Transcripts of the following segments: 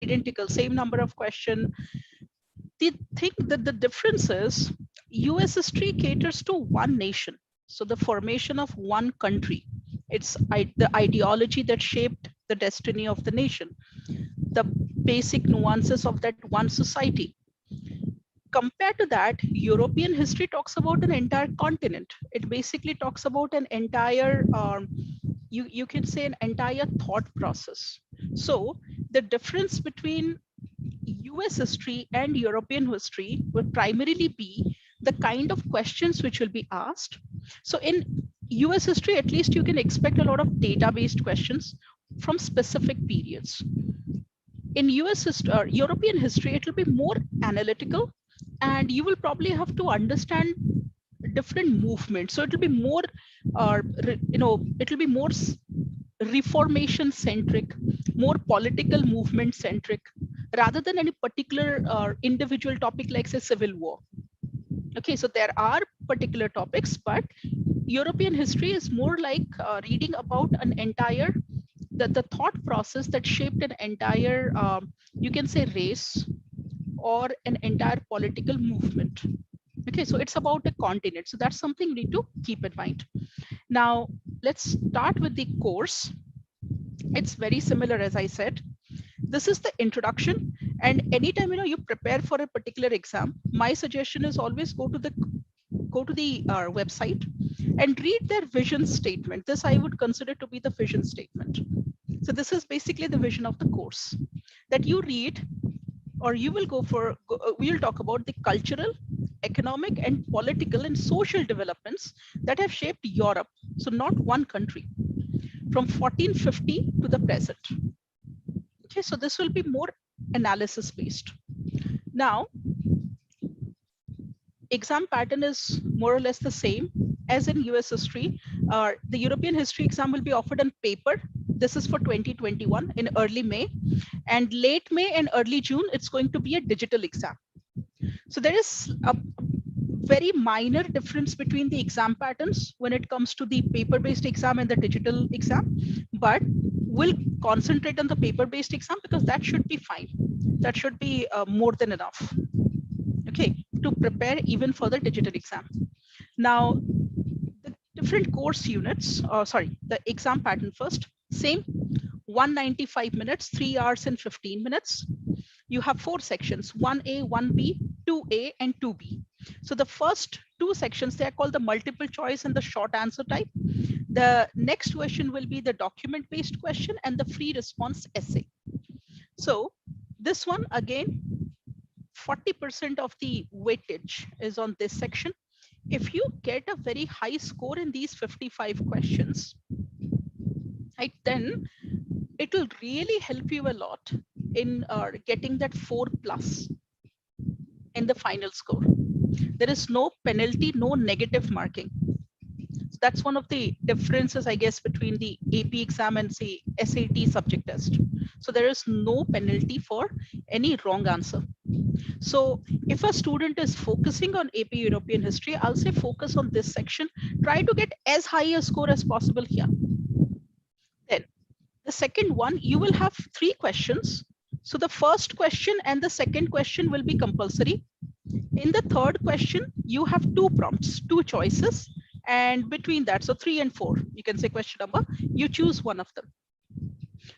identical, same number of question. The thing that the difference is US history caters to one nation. So the formation of one country, it's the ideology that shaped the destiny of the nation, the basic nuances of that one society. Compared to that, European history talks about an entire continent. It basically talks about an entire, you can say an entire thought process. So the difference between US history and European history would primarily be the kind of questions which will be asked. So in US history, at least you can expect a lot of data-based questions from specific periods. In US history or European history, it will be more analytical, and you will probably have to understand different movements. So it will be more, it will be more reformation centric, more political movement centric, rather than any particular individual topic like say civil war. Okay, so there are particular topics, but European history is more like reading about an entire, the thought process that shaped an entire, you can say race or an entire political movement. Okay, so it's about a continent. So that's something we need to keep in mind. Now, let's start with the course. It's very similar, as I said. This is the introduction, and anytime you prepare for a particular exam, my suggestion is always go to the website and read their vision statement. This I would consider to be the vision statement. So this is basically the vision of the course that you read, or you will we'll talk about the cultural, economic, and political and social developments that have shaped Europe. So not one country, from 1450 to the present. Okay, so this will be more analysis based. Now, exam pattern is more or less the same as in US history. The European history exam will be offered on paper. This is for 2021 in early May, and late May and early June, it's going to be a digital exam. So there is a very minor difference between the exam patterns when it comes to the paper-based exam and the digital exam, but we'll concentrate on the paper-based exam because that should be fine. That should be more than enough, okay, to prepare even for the digital exam. Now, the different course units, the exam pattern first, same, 195 minutes, 3 hours and 15 minutes. You have 4 sections, 1A, 1B, 2A, and 2B. So the first 2 sections, they are called the multiple choice and the short answer type. The next question will be the document-based question and the free response essay. So this one, again, 40% of the weightage is on this section. If you get a very high score in these 55 questions, right, then it will really help you a lot in getting that 4+ in the final score. There is no penalty, no negative marking. So that's one of the differences, I guess, between the AP exam and say SAT subject test. So there is no penalty for any wrong answer. So if a student is focusing on AP European history, I'll say focus on this section. Try to get as high a score as possible here. Then the second one, you will have 3 questions. So the first question and the second question will be compulsory. In the third question, you have 2 prompts, 2 choices. And between that, so 3 and 4, you can say question number, you choose one of them.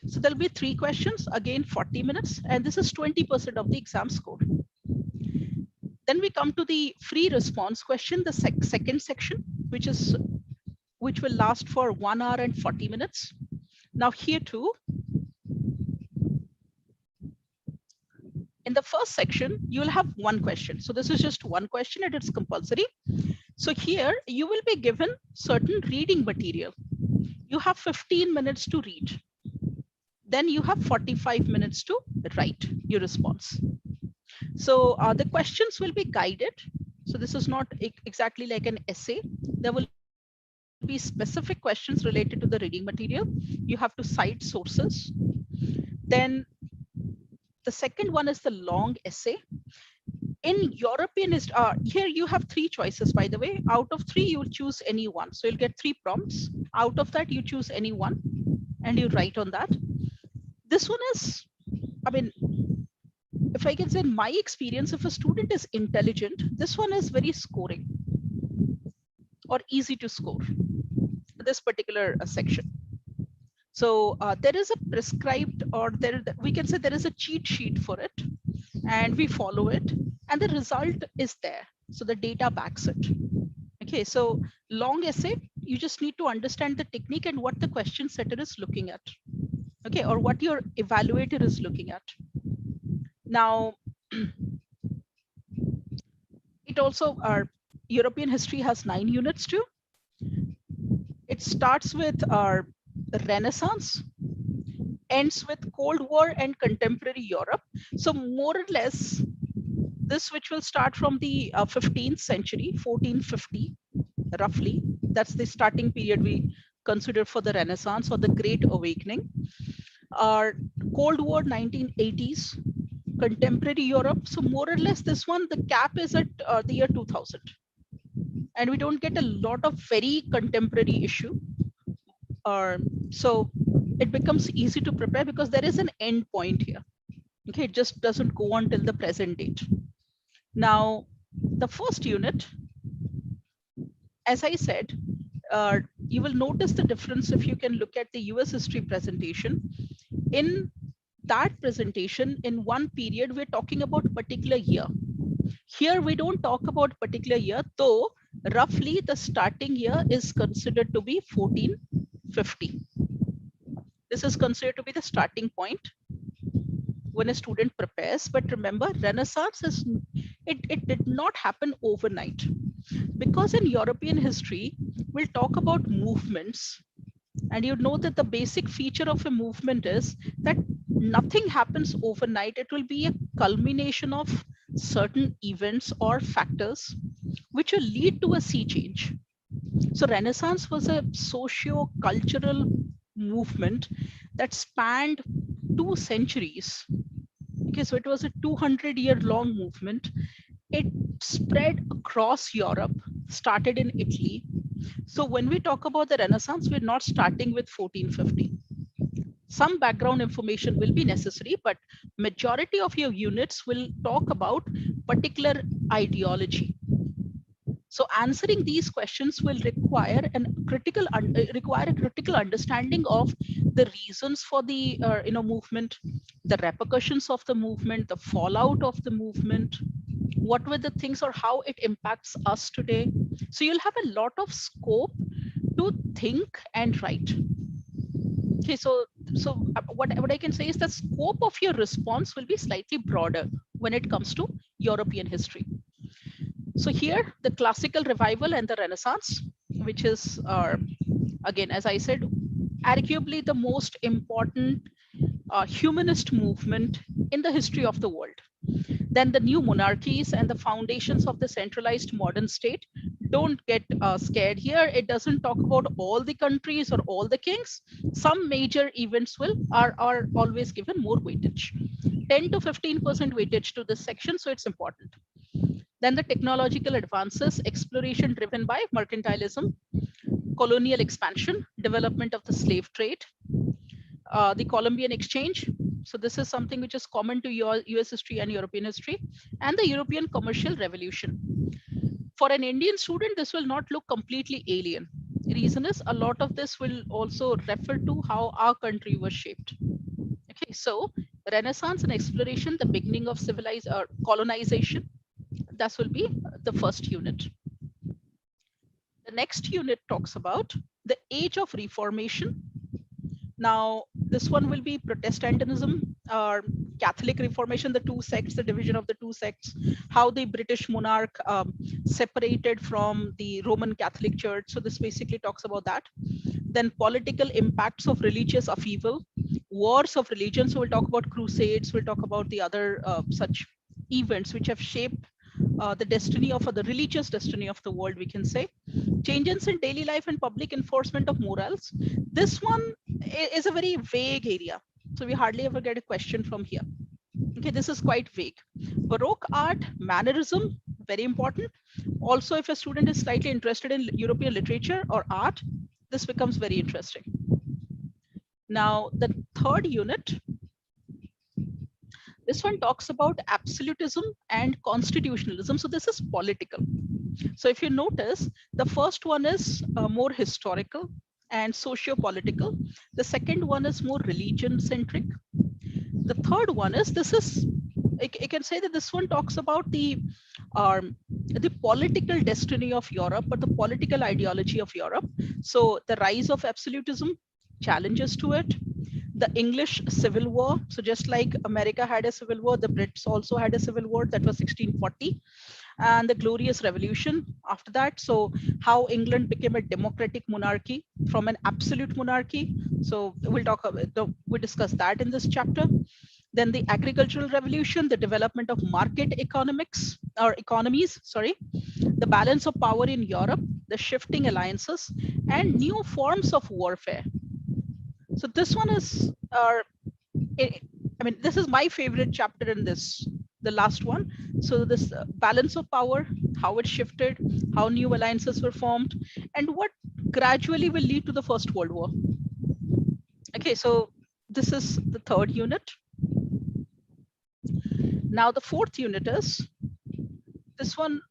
So there'll be 3 questions, again 40 minutes, and this is 20% of the exam score. Then we come to the free response question, the second section, which will last for 1 hour and 40 minutes. Now here too, in the first section, you'll have 1 question. So this is just 1 question and it's compulsory. So here you will be given certain reading material. You have 15 minutes to read. Then you have 45 minutes to write your response. So the questions will be guided. So this is not exactly like an essay. There will be specific questions related to the reading material. You have to cite sources. Then the second one is the long essay. In European, here you have 3 choices, by the way. Out of 3, you'll choose any one. So you'll get 3 prompts. Out of that, you choose any one and you write on that. This one is I mean, if I can say in my experience, if a student is intelligent, this one is very scoring or easy to score, this particular section. So there is a prescribed, or we can say there is a cheat sheet for it, and we follow it, and the result is there. So the data backs it. Okay, so long essay, you just need to understand the technique and what the question setter is looking at. Okay, or what your evaluator is looking at. Now, it also, our European history has 9 units too. It starts with our Renaissance, ends with Cold War and contemporary Europe. So more or less, this which will start from the 15th century, 1450, roughly. That's the starting period we consider for the Renaissance or the Great Awakening. Our Cold War, 1980s, contemporary Europe. So more or less this one, the cap is at the year 2000. And we don't get a lot of very contemporary issue. So it becomes easy to prepare because there is an end point here. Okay, it just doesn't go on till the present date. Now, the first unit, as I said, you will notice the difference if you can look at the US history presentation. In that presentation, in one period, we're talking about particular year. Here, we don't talk about particular year, though roughly the starting year is considered to be 1450. This is considered to be the starting point when a student prepares. But remember, Renaissance it did not happen overnight. Because in European history, we'll talk about movements. And you know that the basic feature of a movement is that nothing happens overnight. It will be a culmination of certain events or factors which will lead to a sea change. So Renaissance was a socio-cultural movement that spanned 2 centuries. Okay, so it was a 200-year long movement. It spread across Europe, started in Italy. So when we talk about the Renaissance, we're not starting with 1450. Some background information will be necessary, but majority of your units will talk about particular ideology. So answering these questions will require a critical understanding of the reasons for the movement, the repercussions of the movement, the fallout of the movement, what were the things or how it impacts us today. So you'll have a lot of scope to think and write. Okay, so what I can say is the scope of your response will be slightly broader when it comes to European history. So here, the classical revival and the Renaissance, which is, again, as I said, arguably the most important humanist movement in the history of the world. Then the new monarchies and the foundations of the centralized modern state. Don't get scared here. It doesn't talk about all the countries or all the kings. Some major events are always given more weightage. 10 to 15% weightage to this section, so it's important. Then the technological advances, exploration driven by mercantilism, colonial expansion, development of the slave trade, the Columbian exchange. So this is something which is common to US history and European history, and the European commercial revolution. For an Indian student, this will not look completely alien. The reason is a lot of this will also refer to how our country was shaped. Okay, so Renaissance and exploration, the beginning of civilized colonization, that will be the first unit. The next unit talks about the age of Reformation. Now, this one will be Protestantism or Catholic Reformation, the two sects, the division of the two sects, how the British monarch separated from the Roman Catholic Church. So this basically talks about that. Then political impacts of religious upheaval, wars of religion. So we'll talk about crusades, we'll talk about the other such events which have shaped the destiny of the religious destiny of the world, we can say. Changes in daily life and public enforcement of morals. This one is a very vague area. So we hardly ever get a question from here. Okay, this is quite vague. Baroque art, mannerism, very important. Also, if a student is slightly interested in European literature or art, this becomes very interesting. Now, the third unit This one talks about absolutism and constitutionalism. So this is political. So if you notice, the first one is more historical and socio-political. The second one is more religion centric. The third one is, this is, I can say that this one talks about the political destiny of Europe, or the political ideology of Europe. So the rise of absolutism, challenges to it, the English Civil War. So just like America had a civil war, the Brits also had a civil war, that was 1640, and the Glorious Revolution after that. So how England became a democratic monarchy from an absolute monarchy. So we'll talk about, we discuss that in this chapter. Then the Agricultural Revolution, the development of market economics or economies, sorry, the balance of power in Europe, the shifting alliances, and new forms of warfare. So this one is, I mean, this is my favorite chapter in this, the last one. So this balance of power, how it shifted, how new alliances were formed, and what gradually will lead to the First World War. Okay, so this is the third unit. Now the fourth unit is, this one,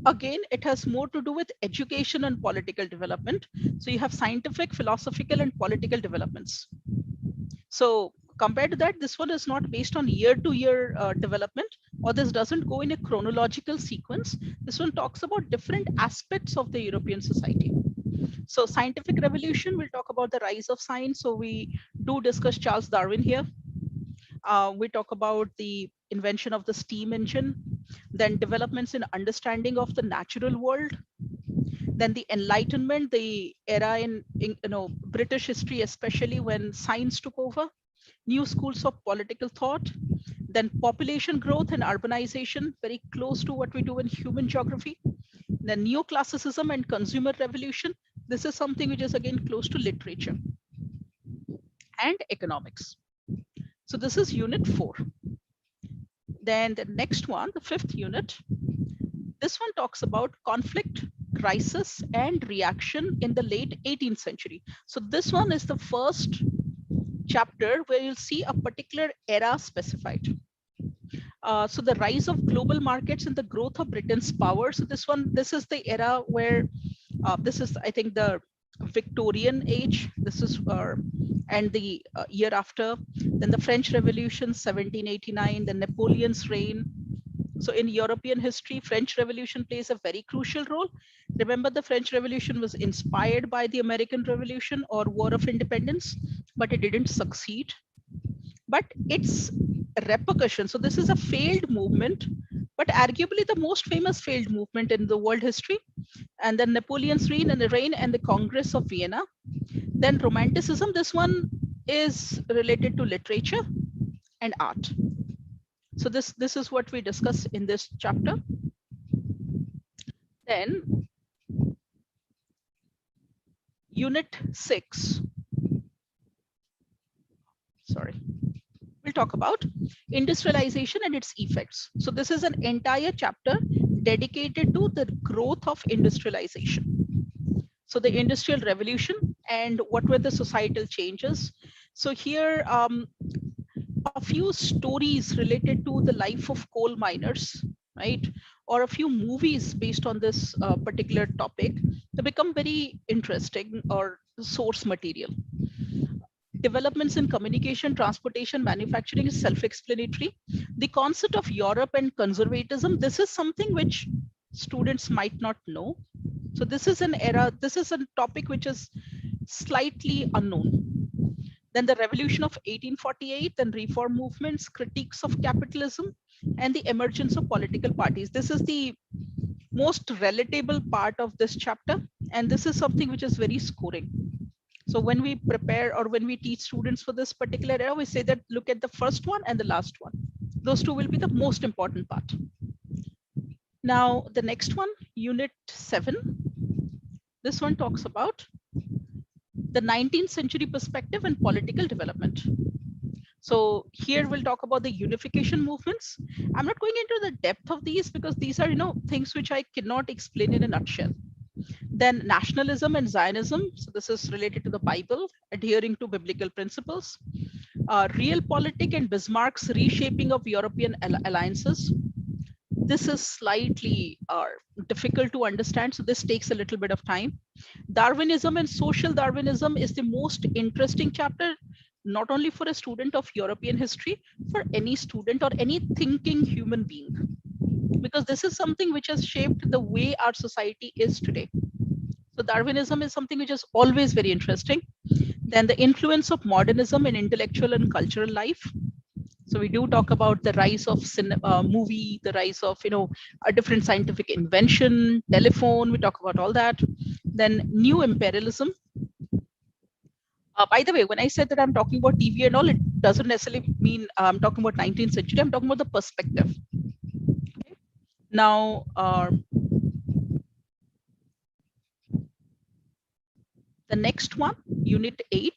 again, it has more to do with education and political development. So you have scientific, philosophical, and political developments. So compared to that, this one is not based on year-to-year development, or this doesn't go in a chronological sequence. This one talks about different aspects of the European society. So scientific revolution, we'll talk about the rise of science. So we do discuss Charles Darwin here. We talk about the invention of the steam engine, then developments in understanding of the natural world, then the Enlightenment, the era in British history, especially when science took over, new schools of political thought, then population growth and urbanization, very close to what we do in human geography, then neoclassicism and consumer revolution. This is something which is again close to literature and economics. So this is unit 4. Then the next one, the 5th unit, this one talks about conflict, crisis, and reaction in the late 18th century. So this one is the first chapter where you'll see a particular era specified. So the rise of global markets and the growth of Britain's power. So this is the era where this is, I think, the Victorian age. This is and the year after. Then the French Revolution, 1789, the Napoleon's reign. So in European history, French Revolution plays a very crucial role. Remember, the French Revolution was inspired by the American Revolution or War of Independence, but it didn't succeed. But its repercussion, so this is a failed movement, but arguably the most famous failed movement in the world history. And then Napoleon's reign and the Congress of Vienna. Then Romanticism, this one is related to literature and art. So this is what we discuss in this chapter. Then unit 6, sorry, we'll talk about industrialization and its effects. So this is an entire chapter dedicated to the growth of industrialization. So the Industrial Revolution and what were the societal changes. So here, a few stories related to the life of coal miners, right? Or a few movies based on this particular topic, they become very interesting or source material. Developments in communication, transportation, manufacturing is self-explanatory. The concept of Europe and conservatism, this is something which students might not know. So this is an era, this is a topic which is slightly unknown. Then the revolution of 1848, then reform movements, critiques of capitalism, and the emergence of political parties. This is the most relatable part of this chapter. And this is something which is very scoring. So when we prepare or when we teach students for this particular era, we say that look at the first one and the last one. Those two will be the most important part. Now, the next one, unit 7. This one talks about the 19th century perspective and political development. So here we'll talk about the unification movements. I'm not going into the depth of these because these are, things which I cannot explain in a nutshell. Then nationalism and Zionism. So this is related to the Bible, adhering to biblical principles. Realpolitik and Bismarck's reshaping of European alliances. This is slightly difficult to understand, so this takes a little bit of time. Darwinism and social Darwinism is the most interesting chapter, not only for a student of European history, for any student or any thinking human being, because this is something which has shaped the way our society is today. So Darwinism is something which is always very interesting. Then the influence of modernism in intellectual and cultural life. So we do talk about the rise of movie, the rise of a different scientific invention, telephone. We talk about all that. Then new imperialism. By the way, when I said that I'm talking about TV and all, it doesn't necessarily mean I'm talking about 19th century. I'm talking about the perspective. Okay. Now, the next one, Unit 8.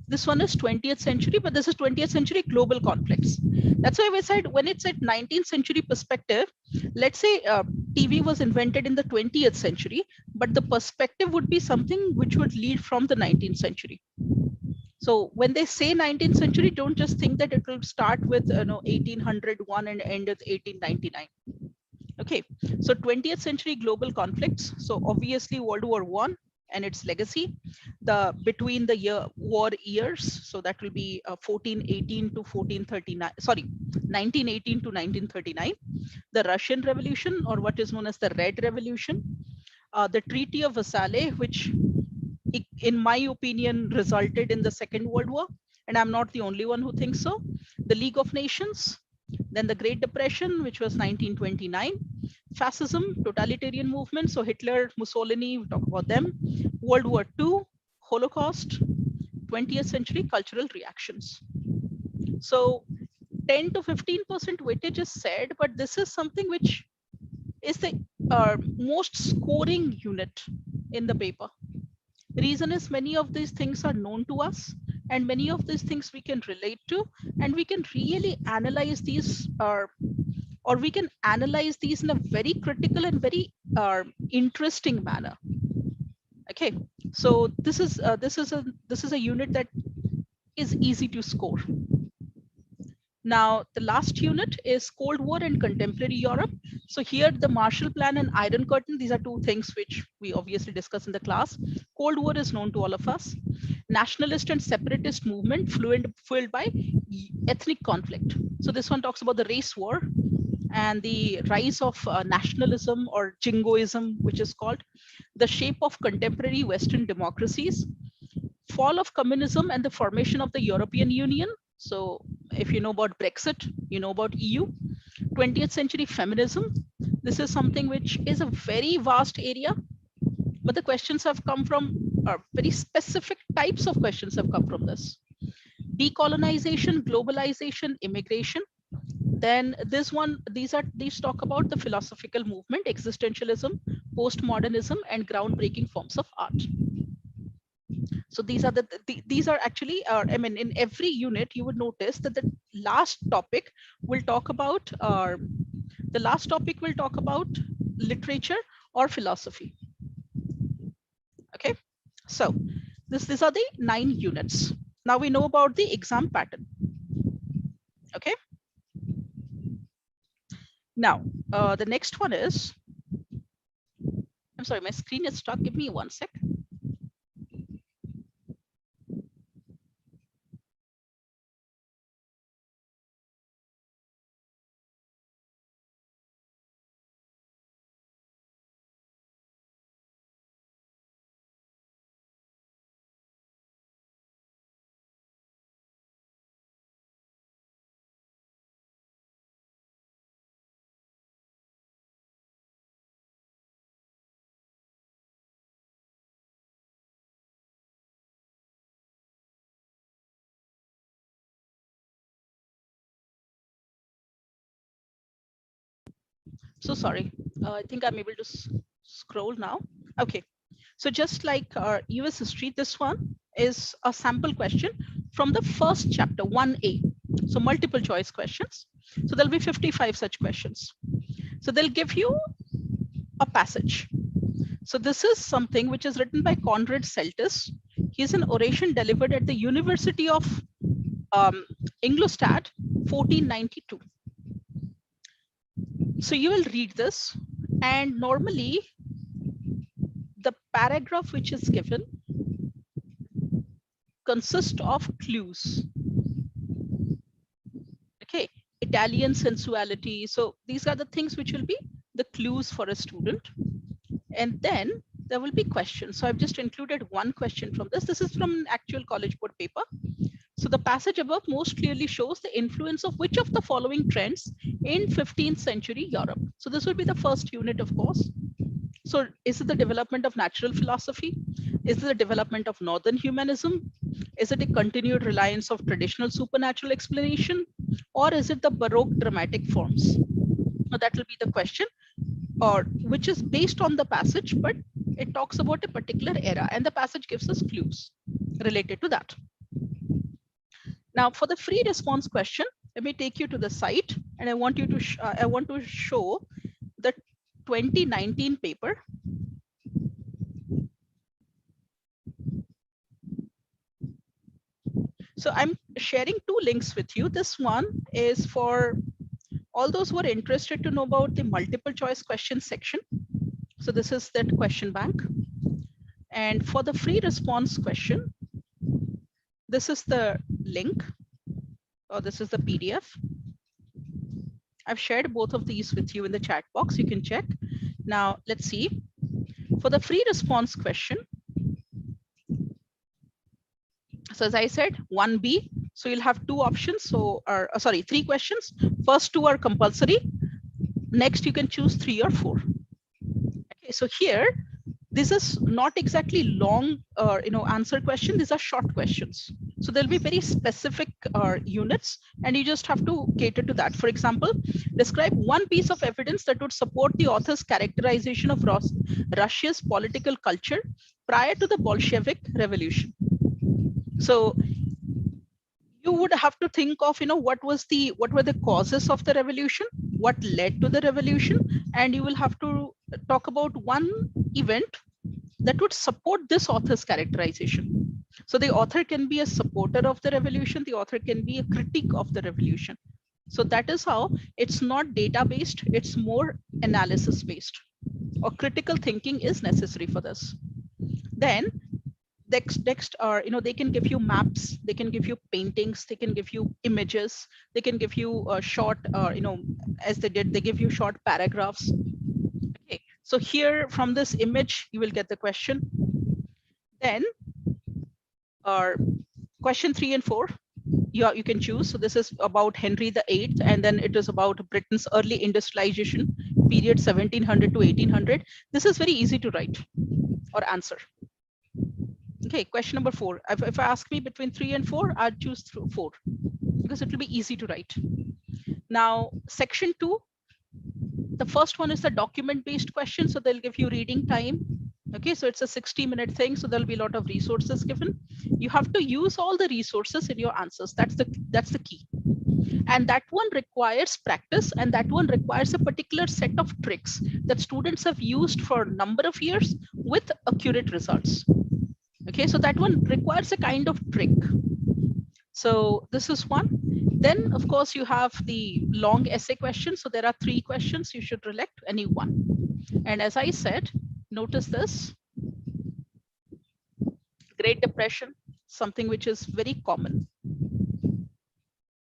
This one is 20th century, but this is 20th century global conflicts. That's why we said when it's at 19th century perspective, let's say TV was invented in the 20th century, but the perspective would be something which would lead from the 19th century. So when they say 19th century, don't just think that it will start with 1801 and end with 1899. Okay, so 20th century global conflicts. So obviously World War I and its legacy, the between the war years. So that will be 1418 to 1439. Sorry, 1918 to 1939. The Russian Revolution, or what is known as the Red Revolution. The Treaty of Versailles, which in my opinion resulted in the Second World War, and I'm not the only one who thinks so. The League of Nations, then the Great Depression, which was 1929, fascism, totalitarian movement, so Hitler, Mussolini, we talk about them, World War II, Holocaust, 20th century cultural reactions. So 10 to 15% weightage is said, but this is something which is the most scoring unit in the paper. The reason is many of these things are known to us, and many of these things we can relate to, and we can really analyze these, or we can analyze these in a very critical and very interesting manner. Okay, so this is a unit that is easy to score. Now, the last unit is Cold War and Contemporary Europe. So here the Marshall Plan and Iron Curtain, these are two things which we obviously discuss in the class. Cold War is known to all of us. Nationalist and separatist movement fueled by ethnic conflict. So this one talks about the race war and the rise of nationalism or jingoism, which is called, the shape of contemporary Western democracies, fall of communism and the formation of the European Union. So if you know about Brexit, you know about EU. 20th century feminism. This is something which is a very vast area, but the questions have come from very specific types of questions have come from this. Decolonization, globalization, immigration. Then this one, these talk about the philosophical movement, existentialism, postmodernism, and groundbreaking forms of art. So these are these are actually, I mean, in every unit you would notice that the last topic will talk about, literature or philosophy. Okay, so these are the 9 units. Now we know about the exam pattern. Okay. Now the next one is, I'm sorry, my screen is stuck. Give me 1 sec. So sorry, I think I'm able to scroll now. Okay, so just like our US history, this one is a sample question from the first chapter, 1A. So multiple choice questions. So there'll be 55 such questions. So they'll give you a passage. So this is something which is written by Conrad Celtis. He's an oration delivered at the University of Inglostat 1492. So you will read this, and normally the paragraph which is given consists of clues. Okay, Italian sensuality. So these are the things which will be the clues for a student. And then there will be questions. So I've just included one question from this. This is from an actual College Board paper. So the passage above most clearly shows the influence of which of the following trends in 15th century Europe. So this will be the first unit, of course. So is it the development of natural philosophy? Is it the development of Northern humanism? Is it a continued reliance of traditional supernatural explanation? Or is it the Baroque dramatic forms? Now that will be the question, or which is based on the passage, but it talks about a particular era, and the passage gives us clues related to that. Now for the free response question, let me take you to the site, and I want to show the 2019 paper. So I'm sharing two links with you. This one is for all those who are interested to know about the multiple choice question section. So this is that question bank. And for the free response question, this is the link, or this is the PDF. I've shared both of these with you in the chat box. You can check. Now let's see. For the free response question, so as I said, 1B. So you'll have two options. So, sorry, three questions. First two are compulsory. Next, you can choose 3 or 4. Okay, so here, this is not exactly long, answer question. These are short questions. So there'll be very specific units, and you just have to cater to that. For example, describe one piece of evidence that would support the author's characterization of Russia's political culture prior to the Bolshevik Revolution. So you would have to think of, what were the causes of the revolution, what led to the revolution, and you will have to talk about one event that would support this author's characterization. So the author can be a supporter of the revolution, the author can be a critique of the revolution. So that is how it's not data based, it's more analysis based, or critical thinking is necessary for this. Then next are, they can give you maps, they can give you paintings, they can give you images, they can give you a short, as they give you short paragraphs. Okay, so here from this image, you will get the question. Then question 3 and 4, you can choose. So this is about Henry VIII, and then it is about Britain's early industrialization period, 1700 to 1800. This is very easy to write or answer. Okay, question number 4. If I ask me between 3 and 4, I'd choose 4 because it will be easy to write. Now, section 2, the first one is the document-based question. So they'll give you reading time. Okay, so it's a 60-minute thing. So there'll be a lot of resources given. You have to use all the resources in your answers. That's the key. And that one requires practice, and that one requires a particular set of tricks that students have used for a number of years with accurate results. Okay, so that one requires a kind of trick. So this is one. Then, of course, you have the long essay questions. So there are 3 questions. You should select any one. And as I said, notice this. Great Depression, something which is very common.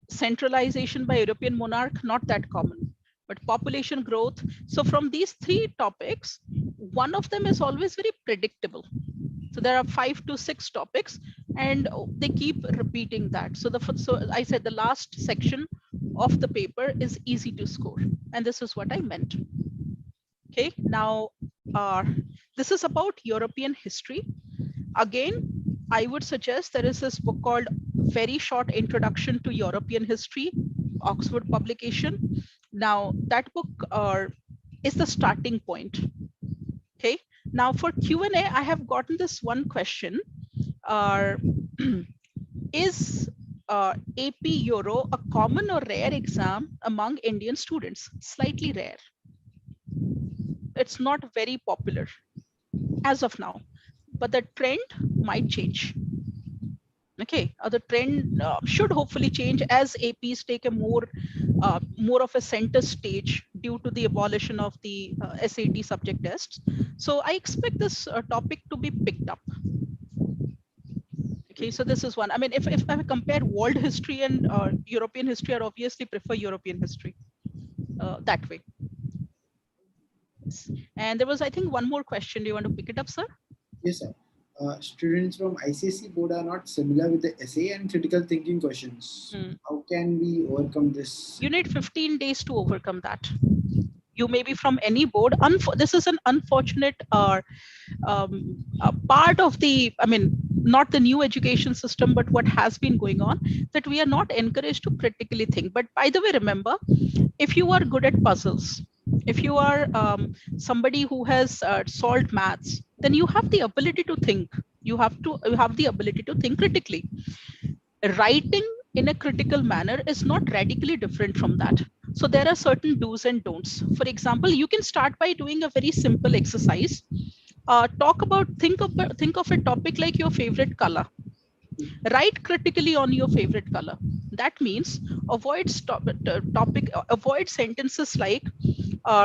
Centralization by European monarch, not that common. But population growth. So from these 3 topics, one of them is always very predictable. So there are 5 to 6 topics, and they keep repeating that. So I said the last section of the paper is easy to score, and this is what I meant. Okay, now this is about European history. Again, I would suggest there is this book called Very Short Introduction to European History, Oxford publication. Now that book is the starting point. Okay. Now for Q&A, I have gotten this one question. Is AP Euro a common or rare exam among Indian students? Slightly rare. It's not very popular as of now, but the trend might change. Okay, the trend should hopefully change as APs take a more of a center stage due to the abolition of the SAT subject tests. So I expect this topic to be picked up. Okay, so this is one. I mean, if I compare world history and European history, I obviously prefer European history that way. Yes. And there was, I think, one more question. Do you want to pick it up, sir? Yes, sir. Students from ICSE board are not similar with the essay and critical thinking questions. Hmm. How can we overcome this? You need 15 days to overcome that. You may be from any board. This is an unfortunate part of the, I mean, not the new education system, but what has been going on, that we are not encouraged to critically think. But by the way, remember, if you are good at puzzles, if you are somebody who has solved maths, then you have the ability to think. You have the ability to think critically. Writing in a critical manner is not radically different from that. So there are certain do's and don'ts. For example, you can start by doing a very simple exercise. Think of a topic like your favorite color. Write critically on your favorite color. That means avoid sentences like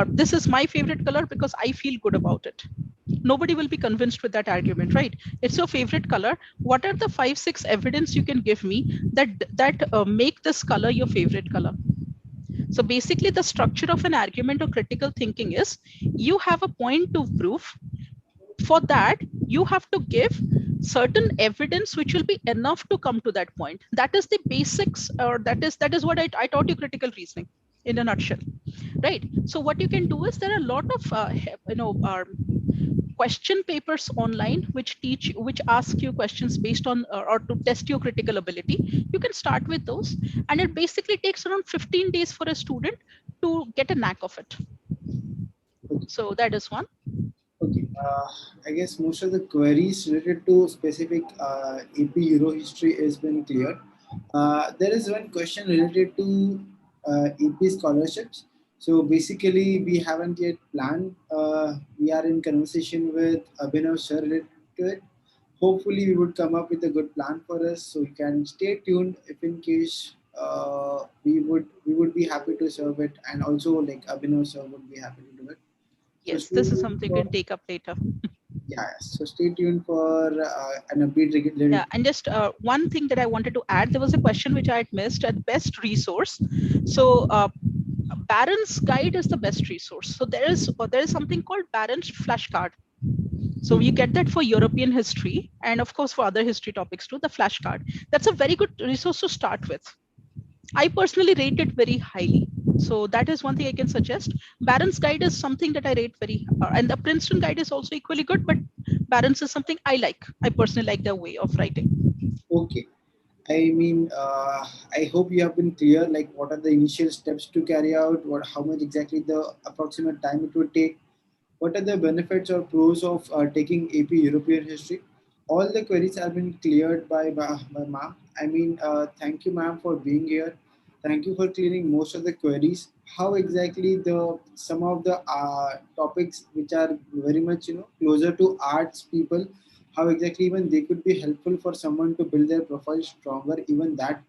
this is my favorite color because I feel good about it. Nobody will be convinced with that argument, right? It's your favorite color. What are the 5 6 evidence you can give me that make this color your favorite color? So basically the structure of an argument or critical thinking is, you have a point to prove. For that, you have to give certain evidence which will be enough to come to that point. That is the basics, or that is what I taught you critical reasoning in a nutshell, right? So what you can do is, there are a lot of question papers online which ask you questions based on or to test your critical ability. You can start with those, and it basically takes around 15 days for a student to get a knack of it. Okay. So that is one. Okay. I guess most of the queries related to specific AP Euro history has been cleared. There is one question related to AP scholarships. So basically, we haven't yet planned. We are in conversation with Abhinav sir related to it. Hopefully, we would come up with a good plan for us. So you can stay tuned if in case we would be happy to serve it, and also like Abhinav sir would be happy to do it. So Yes, stay this is tuned something we for can take up later. yeah. So stay tuned for an update Yeah, related. and just one thing that I wanted to add, there was a question which I had missed at best resource. So Barron's guide is the best resource. So there is something called Barron's flashcard. So you get that for European history, and of course for other history topics too, the flashcard. That's a very good resource to start with. I personally rate it very highly. So that is one thing I can suggest. Barron's guide is something that I rate very, and the Princeton guide is also equally good, but Barron's is something I like. I personally like their way of writing. Okay. I mean, I hope you have been clear. Like, what are the initial steps to carry out? What, how much exactly the approximate time it would take? What are the benefits or pros of taking AP European history? All the queries have been cleared by ma'am. I mean, thank you, ma'am, for being here. Thank you for clearing most of the queries. How exactly the some of the topics which are very much closer to arts people, how exactly even they could be helpful for someone to build their profile stronger. Even that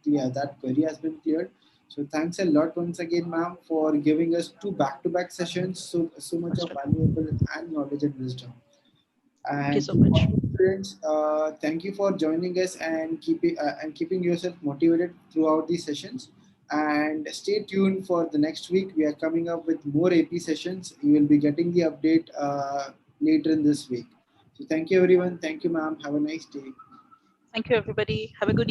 query has been cleared. So thanks a lot once again, ma'am, for giving us two back-to-back sessions. So much Most of welcome. valuable and knowledge and wisdom. Thank you And so to much. all the students, thank you for joining us and keeping yourself motivated throughout these sessions. And stay tuned for the next week. We are coming up with more AP sessions. You will be getting the update later in this week. So thank you, everyone. Thank you, ma'am. Have a nice day. Thank you, everybody. Have a good